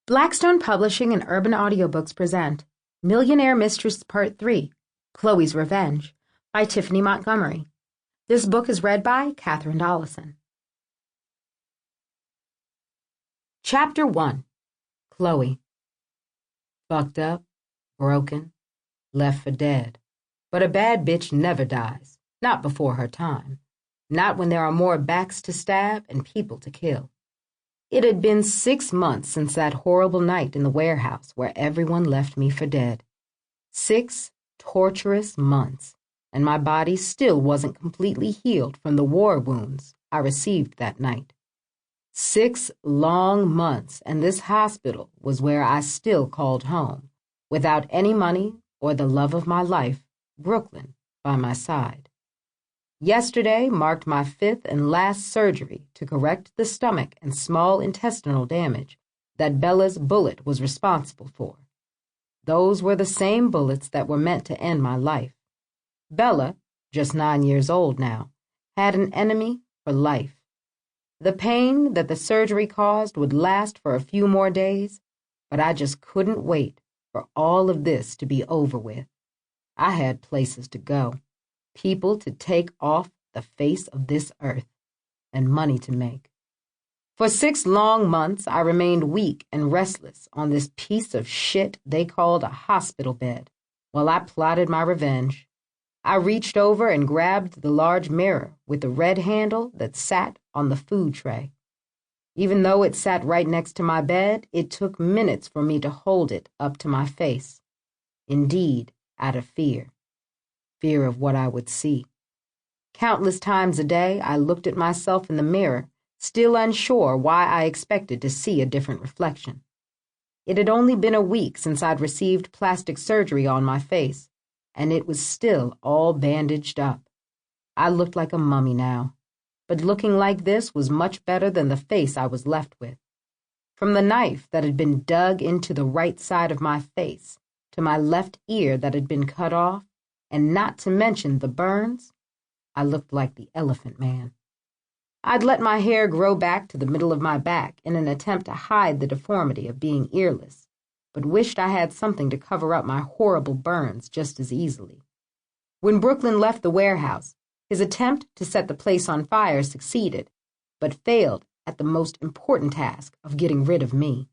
Blackstone Publishing and Urban Audiobooks present Millionaire Mistress Part 3, Chloe's Revenge, by Tiphani Montgomery. This book is read by Katherine Dollison. Chapter 1. Chloe. Fucked up, broken, left for dead. But a bad bitch never dies, not before her time, not when there are more backs to stab and people to kill. It had been 6 months since that horrible night in the warehouse where everyone left me for dead. 6 torturous months, and my body still wasn't completely healed from the war wounds I received that night. 6 long months, and this hospital was where I still called home, without any money or the love of my life, Brooklyn, by my side. Yesterday marked my 5th and last surgery to correct the stomach and small intestinal damage that Bella's bullet was responsible for. Those were the same bullets that were meant to end my life. Bella, just 9 years old now, had an enemy for life. The pain that the surgery caused would last for a few more days, but I just couldn't wait for all of this to be over with. I had places to go, people to take off the face of this earth, and money to make. For 6 long months, I remained weak and restless on this piece of shit they called a hospital bed while I plotted my revenge. I reached over and grabbed the large mirror with the red handle that sat on the food tray. Even though it sat right next to my bed, it took minutes for me to hold it up to my face. Indeed, out of fear of what I would see. Countless times a day, I looked at myself in the mirror, still unsure why I expected to see a different reflection. It had only been a week since I'd received plastic surgery on my face, and it was still all bandaged up. I looked like a mummy now, but looking like this was much better than the face I was left with. From the knife that had been dug into the right side of my face, to my left ear that had been cut off, and not to mention the burns, I looked like the Elephant Man. I'd let my hair grow back to the middle of my back in an attempt to hide the deformity of being earless, but wished I had something to cover up my horrible burns just as easily. When Brooklyn left the warehouse, his attempt to set the place on fire succeeded, but failed at the most important task of getting rid of me.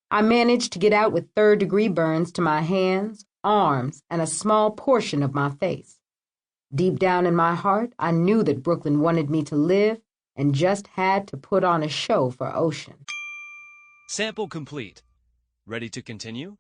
I managed to get out with 3rd-degree burns to my hands, arms, and a small portion of my face. Deep down in my heart, I knew that Brooklyn wanted me to live and just had to put on a show for Ocean. Sample complete. Ready to continue?